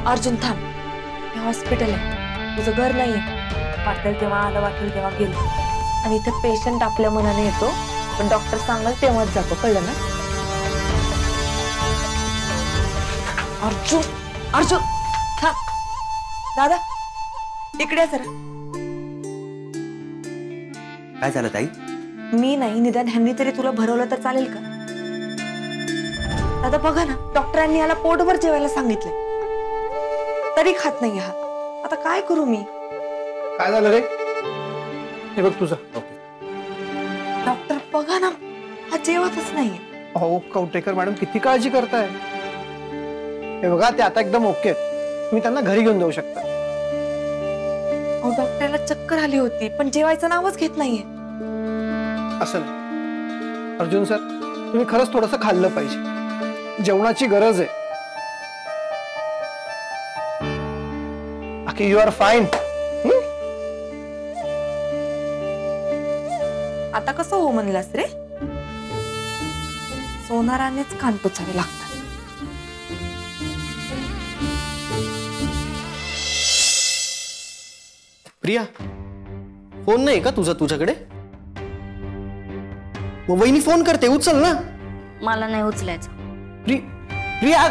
अर्जुन थांब, हे हॉस्पिटल आहे, तुझं घर नाहीये. वाटेल तेव्हा आलं, वाटेल तेव्हा गेलं. आणि इथे पेशंट आपल्या मनाने येतो, पण डॉक्टर सांगाल तेव्हाच जातो, कळलं ना? अर्जुन अर्जुन थांब. दादा इकडे जरा. काय झालं ताई? मी नाही, निदान ह्यांनी तरी तुला भरवलं तर चालेल का? दादा बघा ना, डॉक्टरांनी याला पोटभर जेवायला सांगितलंय, तरी खात नाही हा. आता काय करू मी? काय झालं रे? हे बघ तुझं. डॉक्टर बघा ना, हा जेवतच नाहीये. अहो कवटेकर मॅडम किती काळजी करताय. हे बघा ते आता एकदम ओके, तुम्ही त्यांना घरी घेऊन जाऊ शकता. अहो डॉक्टरला चक्कर आली होती, पण जेवायचं नावच घेत नाहीये. असं नाही अर्जुन सर, तुम्ही खरंच थोडंसं खाल्लं पाहिजे, जेवणाची गरज आहे. बाकी यू आर फाईन. आता कसं हो म्हणलास रे? सोनारानेच कान टोचावे लागतात. प्रिया, फोन नाही का तुझा तुझ्याकडे? मग वहिनी फोन करते, उचल ना. मला नाही उचलायचं. प्रिया,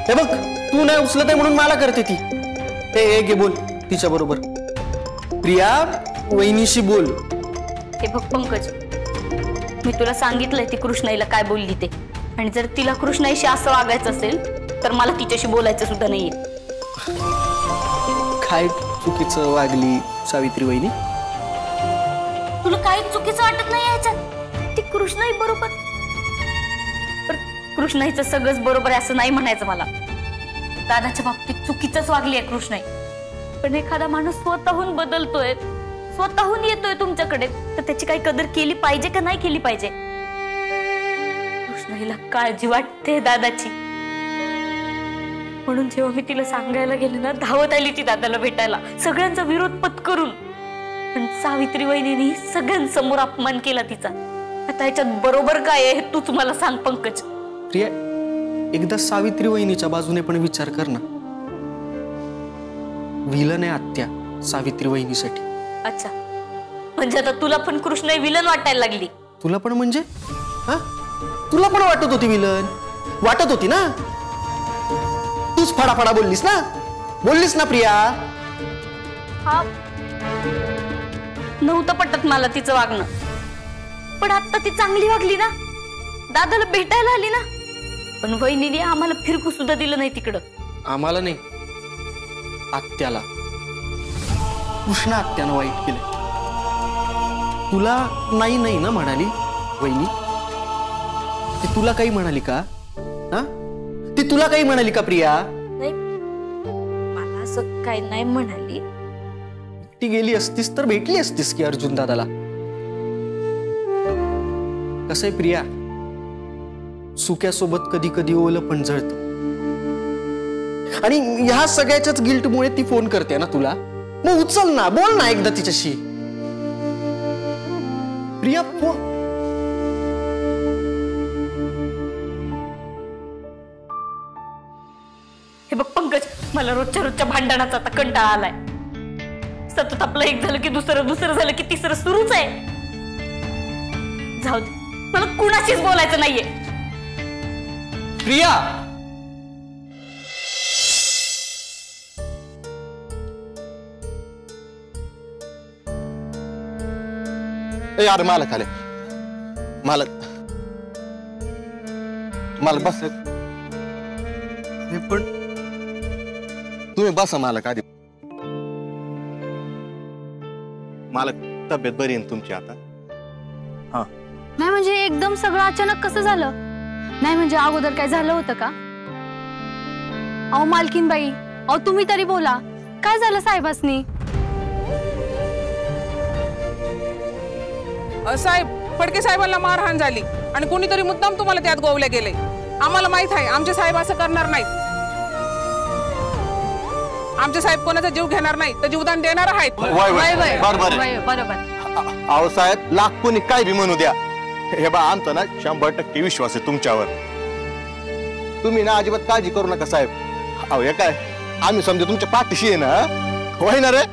हे बघ तू नाही उचलत आहे म्हणून मला करते ती. हे घे बोल तिच्या बरोबर. प्रिया, वहिनीशी बोल. हे बघ पंकज, मी तुला सांगितलंय ती कृष्णाईला काय बोलली ते, आणि जर तिला कृष्णाईशी असं वागायचं असेल तर मला तिच्याशी बोलायचं सुद्धा नाहीये. काय चुकीचं वागली सावित्री वहिनी? तुला काही चुकीचं वाटत नाही याच्यात? ती कृष्णाई बरोबर, पण कृष्णाईचं सगळंच बरोबर आहे असं नाही म्हणायचं मला. दादाच्या बाबतीत चुकीचंच वागली आहे कृष्णाई, पण एखादा माणूस स्वतःहून बदलतोय, स्वतःहून येतोय तुमच्याकडे, तर त्याची काही कदर केली पाहिजे का नाही केली पाहिजे? कृष्णाईला काळजी वाटते दादाची, म्हणून जेव्हा मी तिला सांगायला गेले ना, धावत आली ती दादाला भेटायला, सगळ्यांचा विरोध पत्करून. पण सावित्री वहिनीने सगळ्यांसमोर अपमान केला तिचा. आता याच्यात बरोबर काय आहे तूच मला सांग पंकज. प्रिया, एकदा सावित्री वहिनीच्या बाजूने पण विचार कर ना. विलन आहे आत्या सावित्री वहिनीसाठी. अच्छा, म्हणजे आता तुला पण कृष्णाई विलन वाटायला लागली? तुला पण म्हणजे? हा, तुला पण वाटत होती विलन? वाटत होती ना? तूच फडाफडा बोललीस ना प्रिया? हा, नव्हतं पटत मला तिचं वागणं, पण आता ती चांगली वागली ना, दादाला भेटायला आली ना. पण वहिनीने आम्हाला फिरकू सुद्धा दिलं नाही तिकडं. आम्हाला नाही, आत्याला. कृष्णा आत्यानं वाईट केलं. तुला नाही नाही ना म्हणाली वहिनी? ती तुला काही म्हणाली का? हा, ती तुला काही म्हणाली का प्रिया? नाही, मला असं काही नाही म्हणाली. ती गेली असतीस तर भेटली असतीस की अर्जुन दादाला. कसं आहे प्रिया, सुक्यासोबत कधी कधी ओलं पण जळतं. आणि ह्या सगळ्याच्याच गिल्टमुळे ती फोन करते ना तुला. मग उचल ना, बोल ना एकदा तिच्याशी. प्रिया फोन. हे बघ पंकज, मला रोजच्या भांडणाचा आता कंटाळा आलाय. सतत आपलं एक झालं की दुसरं झालं की तिसरं सुरूच आहे. जाऊ दे, मला कुणाशीच बोलायचं नाहीये. प्रिया, यार मालक आले. मालक बस. पण तुम्ही बसा मालक आधी. मालक, तब्येत बरी आहे तुमची आता? हा. नाही म्हणजे एकदम सगळं अचानक कसं झालं? नाही म्हणजे अगोदर काय झालं होतं का? अहो मालकीनबाई, अहो तुम्ही तरी बोला, काय झालं साहेबांनी? साहेब, फडके साहेबांना मारहाण झाली आणि कोणीतरी मुद्दाम तुम्हाला त्यात गोवले गेले. आम्हाला माहित आहे, आमचे साहेब असं करणार नाहीत. आमचे साहेब कोणाचा जीव घेणार नाही, तर जीवदान देणार आहेत. बरोबर. अहो साहेब, लाख कोणी काय बी म्हणू द्या, हे बा आमचा ना 100% विश्वास आहे तुमच्यावर. तुम्ही ना अजिबात काळजी करू नका साहेब. अहो हे काय आम्ही समजा तुमच्या पाठीशी आहे ना होय ना रे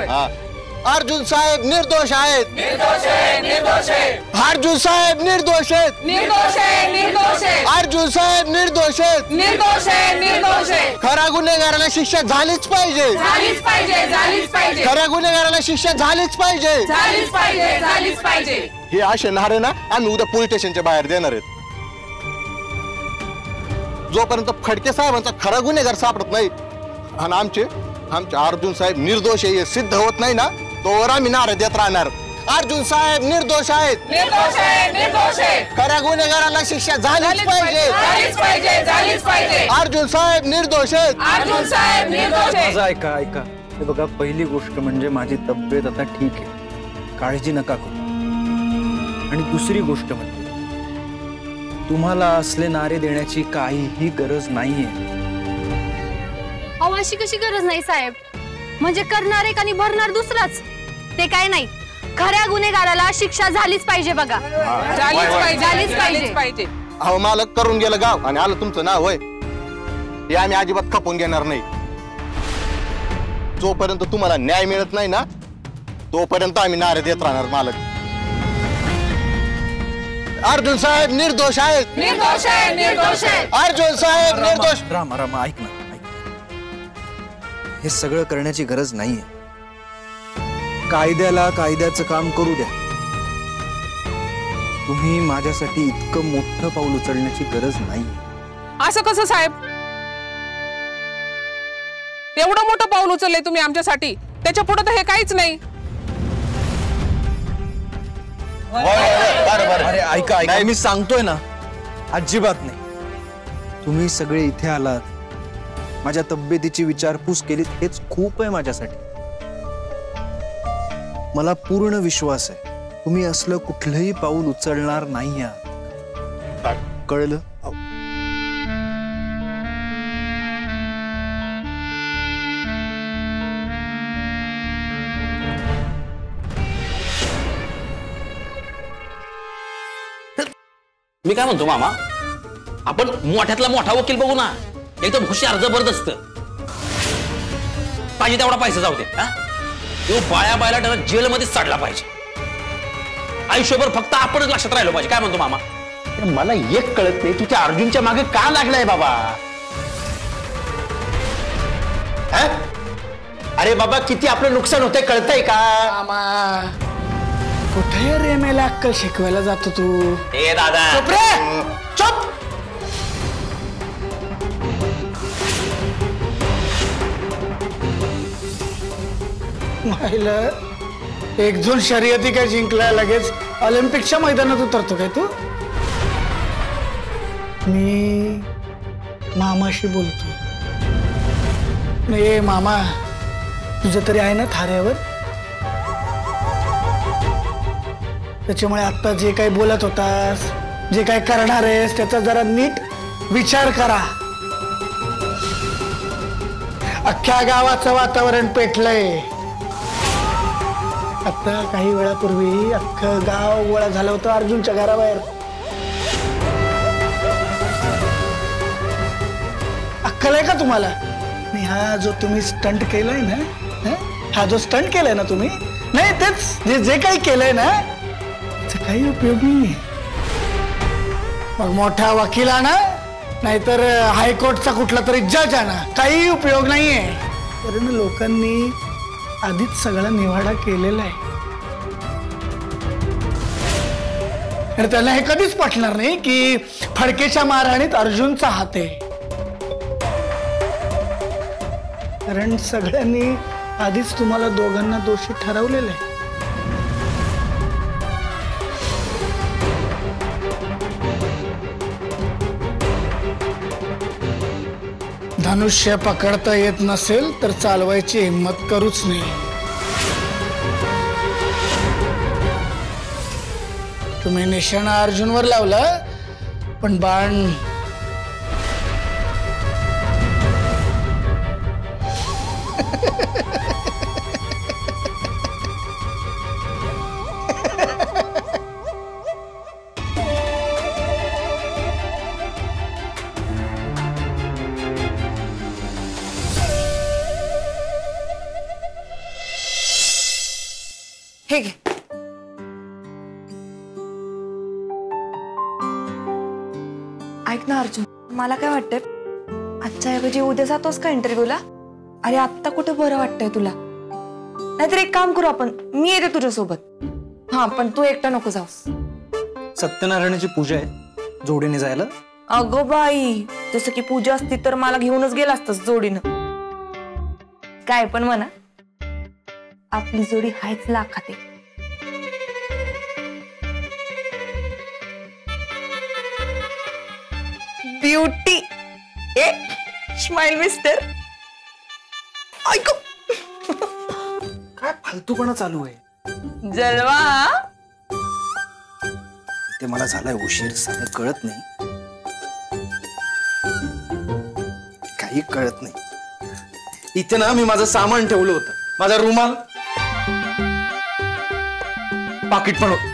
हा अर्जुन साहेब निर्दोष आहेत अर्जुन साहेब निर्दोष आहेत अर्जुन साहेब निर्दोष आहेत खऱ्या गुन्हेगाराला शिक्षा झालीच पाहिजे खऱ्या गुन्हेगाराला शिक्षा झालीच पाहिजे हे असे नारे ना आम्ही उद्या पोलीस स्टेशनच्या बाहेर देणार आहेत जोपर्यंत फडके साहेबांचा खरा गुन्हेगार सापडत नाही आणि आमचे अर्जुन साहेब निर्दोष आहे हे सिद्ध होत नाही ना तोवर आम्ही नारे देत राहणार अर्जुन साहेब निर्दोष आहेत खऱ्या गुन्हेगाराला शिक्षा झालीच पाहिजे अर्जुन साहेब निर्दोष आहेत माझं ऐका हे बघा पहिली गोष्ट म्हणजे माझी तब्येत आता ठीक आहे काळजी नका करू आणि दुसरी गोष्ट म्हणजे तुम्हाला असले नारे देण्याची काहीही गरज नाहीये अहो अशी कशी गरज नाही साहेब म्हणजे करणार एक आणि भरणार दुसराच ते काय नाही खऱ्या गुन्हेगाराला शिक्षा झालीच पाहिजे बघा झालीच पाहिजे अहो मालक करून गेलं गाव आणि आलं तुमचं नाव होय हे आम्ही अजिबात खपून घेणार नाही जोपर्यंत तुम्हाला न्याय मिळत नाही ना तोपर्यंत आम्ही नारे देत राहणार मालक अर्जुन साहेब निर्दोष आहेत अर्जुन साहेब निर्दोष रामा ऐक ना हे सगळं करण्याची गरज नाहीये कायद्याला कायद्याचं काम करू द्या तुम्ही माझ्यासाठी इतकं मोठं पाऊल उचलण्याची गरज नाही असं कसं साहेब एवढं मोठं पाऊल उचललंय तुम्ही आमच्यासाठी त्याच्या पुढे तर हे काहीच नाही अरे ऐका मी सांगतोय ना अजिबात नाही तुम्ही सगळे इथे आलात माझ्या तब्येतीची विचारपूस केलीत हेच खूप आहे माझ्यासाठी मला पूर्ण विश्वास आहे तुम्ही असलं कुठलंही पाऊल उचलणार नाही आहात कळलं मी काय म्हणतो मामा आपण मोठ्यातला मोठा वकील बघू ना एकदम हुशार जबरदस्त पाहिजे तेवढा पैसा जाऊ दे तो बाळ्या त्याला जेलमध्ये चढला पाहिजे आयुष्यभर फक्त आपणच लक्षात राहिलो पाहिजे काय म्हणतो मामा मला एक कळत नाही तुझ्या अर्जुनच्या मागे का लागलाय बाबा अरे बाबा किती आपलं नुकसान होतंय कळतंय का कुठे रे मेला अक्कल शिकवायला जातो तू ए दादा चुप रे चुप महिला 1-2 शर्यती काय जिंकला लगेच ऑलिम्पिकच्या मैदानात उतरतो काय तू मी मामाशी बोलतो नाही मामा तुझं तरी आहे ना थाऱ्यावर त्याच्यामुळे आता जे काही बोलत होतास जे काही करणार आहेस त्याचा जरा नीट विचार करा अख्ख्या गावाचं वातावरण पेटलंय आता काही वेळापूर्वी अख्खं गाव गोळा झालं होतं अर्जुनच्या घराबाहेर अक्कल आहे का तुम्हाला हा जो तुम्ही स्टंट केलाय ना हा जो स्टंट केलाय ना तुम्ही नाही तेच जे काही केलंय ना त्याचा काही उपयोग नाही मग मोठा वकील आणा नाहीतर हायकोर्टचा कुठला तरी जज आणा काही उपयोग नाहीये कारण लोकांनी आधीच सगळा निवाडा केलेला आहे आणि त्यांना हे कधीच पटणार नाही की फडकेच्या मारहाणीत अर्जुनचा हात आहे कारण सगळ्यांनी आधीच तुम्हाला दोघांना दोषी ठरवलेलं आहे धनुष्य पकडता येत नसेल तर चालवायची हिम्मत करूच नाही तुम्ही निशाणा अर्जुनवर लावला पण बाण ऐक ना अर्जुन, मला काय वाटतंय आजच्या ऐवजी उद्या जातोस का इंटरव्ह्यूला? अरे आत्ता कुठे बरं वाटतंय तुला? नाहीतर एक काम करू आपण, मी येते तुझ्यासोबत. हा पण तू एकटा नको जाऊस. सत्यनारायणाची पूजा आहे, जोडीने जायला. अगो बाई, जसं की पूजा असती तर मला घेऊनच गेला असतास जोडीनं. काय पण म्हणा, आपली जोडी हायच लाखात आहे. Beauty a smile mister. ऐक काय फालतूपणा चालू आहे? जलवा. ते मला झालाय उशीर, साधं कळत नाही, काही कळत नाही. इथे ना मी माझं सामान ठेवलं होतं, माझा रुमाल, पाकिट पण होतं.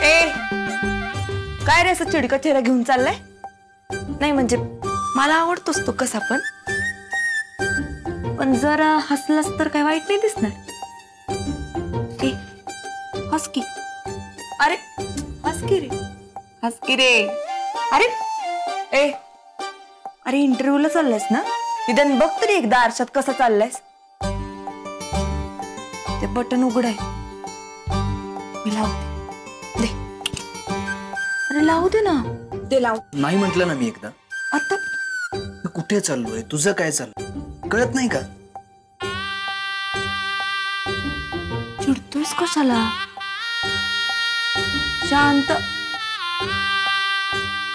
ए काय रे असं चिडका चेहरा घेऊन चाललाय? नाही म्हणजे मला आवडतोस तो कसा पण जरा हसलास तर काय वाईट नाही दिसणार. ए हस की. अरे हस की रे, हस की रे. अरे ए अरे इंटरव्ह्यूला चाललायस ना, निदान बघ तरी एकदा आरशात कसं चाललायस. ते बटन उघड आहे, मी लावते. दे. अरे लावू दे ना. ते लाव. नाही म्हटलं ना मी एकदा. आता मी कुठे चाललोय, तुझं काय चाललंय कळत नाही का? चिडतोयस कशाला? शांत.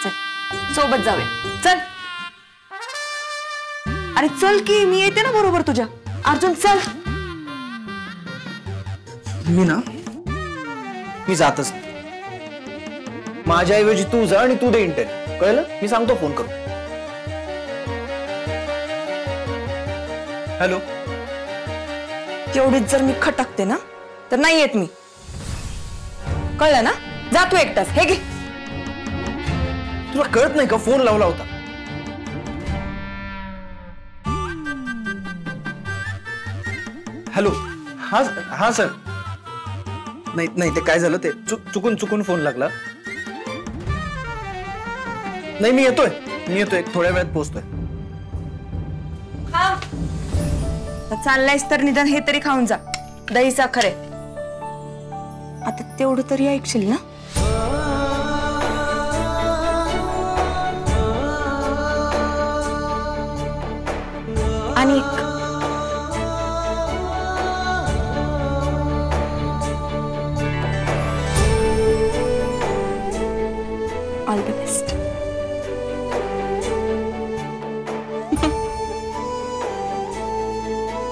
चल सोबत जाऊया. चल. अरे चल की, मी येते ना बरोबर तुझ्या. अर्जुन चल. मी जातच नाही. माझ्याऐवजी तू जा आणि तू दे इंटरव्ह्यू, कळलं? मी सांगतो फोन करू. हॅलो. तेवढीच जर मी खटकते ना तर नाही येत मी, कळलं ना? जा तू एकटाच. हे घे. तुला कळत नाही का? फोन लावला होता. हॅलो. हा हा सर. नाही नाही, ते काय झालं, ते चुकून फोन लागला. नाही मी येतोय थोड्या वेळात पोहोचतोय. चाललायस तर निदान हे तरी खाऊन जा. दही साखर आहे. आता तेवढं तरी ऐकशील ना? आणि ऑल द बेस्ट.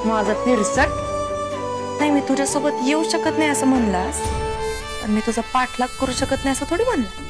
माझा तिरसट. नाही मी तुझ्यासोबत येऊ शकत नाही असं म्हणलास, पण मी तुझा पाठलाग करू शकत नाही असं थोडी म्हणलं.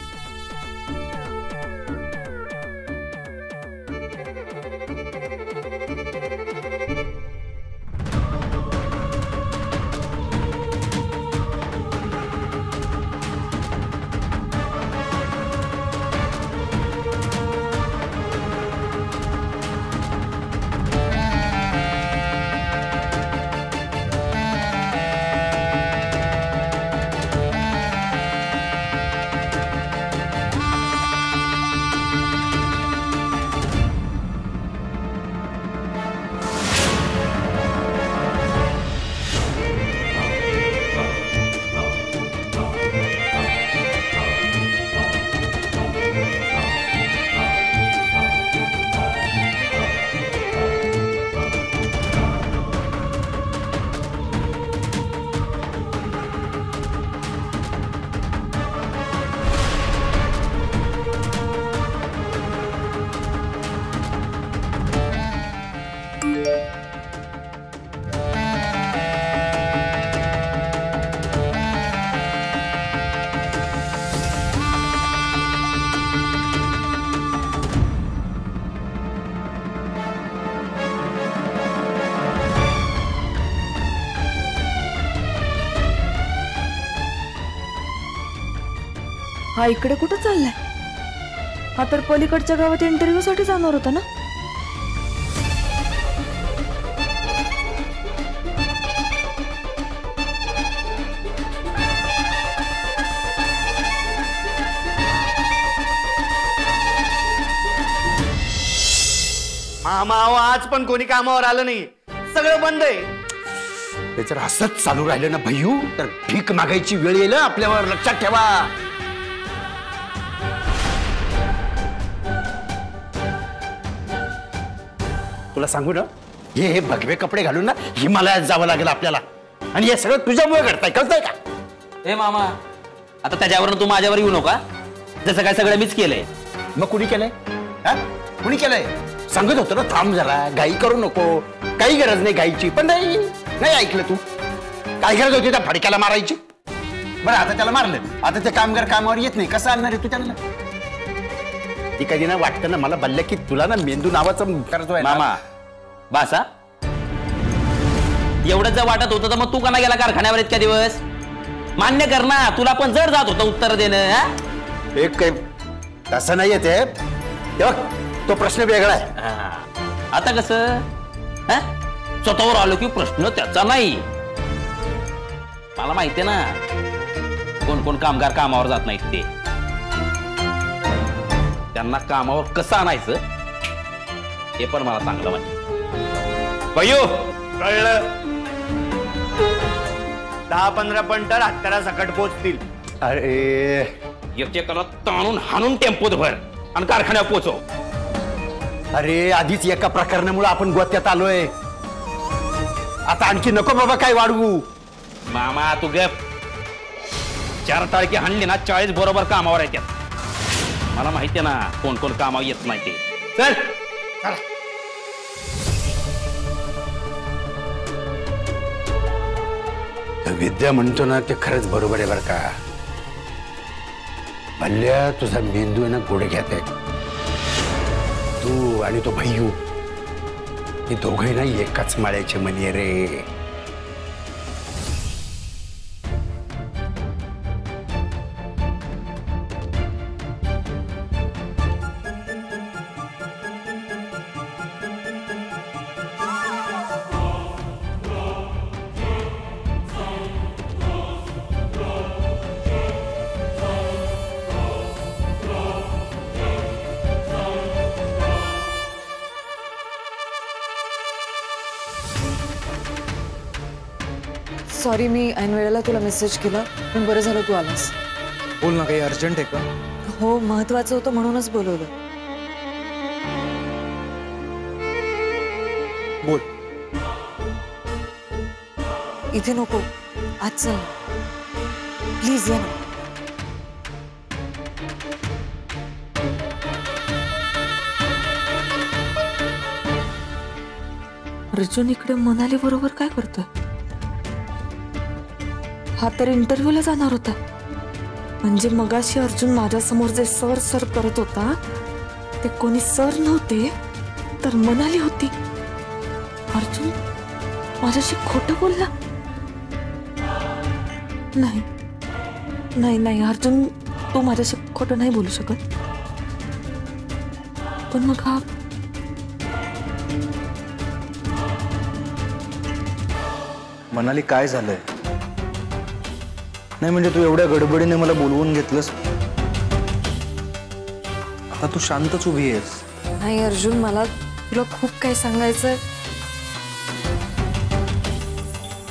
हा इकडे कुठं चाललाय? हा तर पलीकडच्या गावात इंटरव्ह्यू साठी जाणार होता ना? मामा आज पण कोणी कामावर आलं नाही, सगळं बंद आहे. ते जर असंच चालू राहिलं ना भैयू तर भीक मागायची वेळ येईल आपल्यावर, लक्षात ठेवा. तुला सांगू ना, हे भगवे कपडे घालून ना हिमालयात जावं लागेल आपल्याला, आणि हे सगळं तुझ्यामुळे घडतंय, कळतंय का? हे मामा, आता त्याच्यावर तू माझ्यावर येऊ नका. जसं काय सगळं मीच केलंय. मग कुणी केलंय? कुणी केलंय? सांगत होतो ना थांब जरा, घाई करू नको, काही गरज नाही घाईची. पण नाही ऐकलं तू. काय गरज होती त्या फडक्याला मारायची? बरं आता त्याला मारलं, आता ते कामगार कामावर येत नाही, कसं आणणार आहे तू त्यांना? ती कधी ना वाटतं ना मला बल्ल्या की तुला ना मेंदू नावाचं करतोय मामा. बासा एवढंच जर वाटत होतं तर मग तू का नाही गेला कारखान्यावर इतक्या दिवस? मान्य कर ना, तुला पण जड जात होतं उत्तर देणं. एक काही तसं नाही येते, तो प्रश्न वेगळा आहे. आता कसं स्वतःवर आलो की प्रश्न त्याचा नाही. मला माहितीये ना कोण कोण कामगार कामावर जात नाहीत ते. त्यांना कामावर कसं आणायचं हे पण मला चांगलं माहिती. भैयू कळलं? 10-15 पंटर हत्यारा सकट पोचतील. अरे एकेकाला ताणून हाणून टेम्पोत भर आणि कारखान्यावर पोचव. अरे आधीच एका प्रकरणामुळे आपण गोत्यात आलोय, आता आणखी नको बाबा काय वाढवू. मामा तू गप. 4 टाळकी हाणली ना 40 बरोबर कामावर येतात. मला माहितीये ना कोण कोण कामावर येत नाही ते. चल विद्या म्हणतो ना ते खरंच बरोबर आहे बरं का. भल्ल्या तुझा मेंदू आहे ना गुडघ्यात आहे. तू आणि तो भैयू हे दोघे ना एकाच माळ्याचे मणी रे. सॉरी, मी ऐन वेळेला तुला मेसेज केला, पण बरं झालं तू आलास. बोल ना, काही अर्जंट आहे का? हो, महत्वाचं होतं म्हणूनच बोलवलं. बोल. इथे नको, आज चल प्लीज, ये ना. अर्जुन इकडे मनाली बरोबर काय करतोय? हा तर इंटरव्ह्यूला जाणार होता. म्हणजे मगाशी अर्जुन माझ्या समोर जे सर सर करत होता ते कोणी सर नव्हते तर मनाली होती. अर्जुन माझ्याशी खोटं बोलला. नाही नाही नाही अर्जुन, तू माझ्याशी खोटं नाही बोलू शकत. पण मग हा मनाली काय झालंय? नाही म्हणजे तू एवढ्या गडबडीने मला बोलवून घेतलंस, आता तू शांतच उभी आहेस. नाही अर्जुन, मला तुला खूप काही सांगायचंय,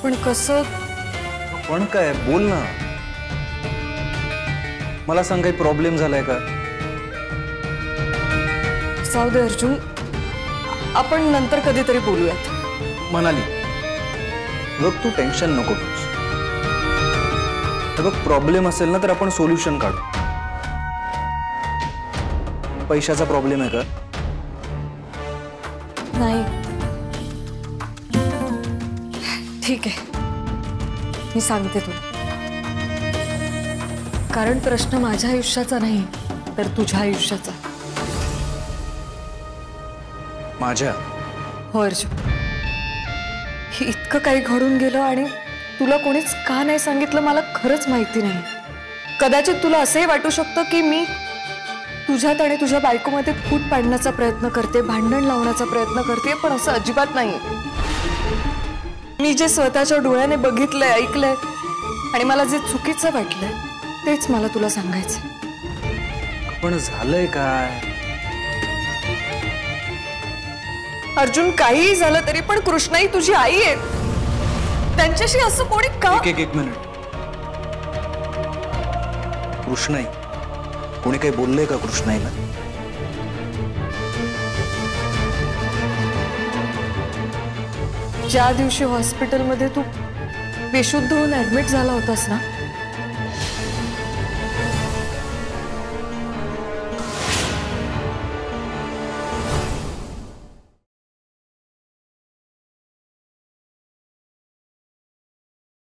पण कसं? पण काय, बोल ना. मला सांग, काही प्रॉब्लेम झालाय का? जाऊ दे अर्जुन, आपण नंतर कधीतरी बोलूयात. मनाली बघ, तू टेन्शन नको घेऊस. बघ, प्रॉब्लेम असेल ना तर आपण सोल्युशन काढू. पैशाचा प्रॉब्लेम आहे का? नाही, ठीक आहे, मी सांगते तुला. कारण प्रश्न माझ्या आयुष्याचा नाही तर तुझ्या आयुष्याचा. माझ्या? हो अर्जुन, हे इतकं काही घडून गेलं आणि तुला कोणीच का नाही सांगितलं मला खरंच माहिती नाही. कदाचित तुला असंही वाटू शकतं की मी तुझ्यात आणि तुझ्या बायकोमध्ये फूट पाडण्याचा प्रयत्न करते, भांडण लावण्याचा प्रयत्न करते, पण असं अजिबात नाही. मी जे स्वतःच्या डोळ्याने बघितलंय, ऐकलंय आणि मला जे चुकीचं वाटलंय तेच मला तुला सांगायचं. पण झालंय काय? अर्जुन, काहीही झालं तरी पण कृष्णाई तुझी आई आहे. त्यांच्याशी असं कोणी का? एक मिनिट. कृष्णाई, कोणी काही बोललंय का कृष्णाईला? ज्या दिवशी हॉस्पिटलमध्ये तू बेशुद्ध होऊन ऍडमिट झाला होतास ना,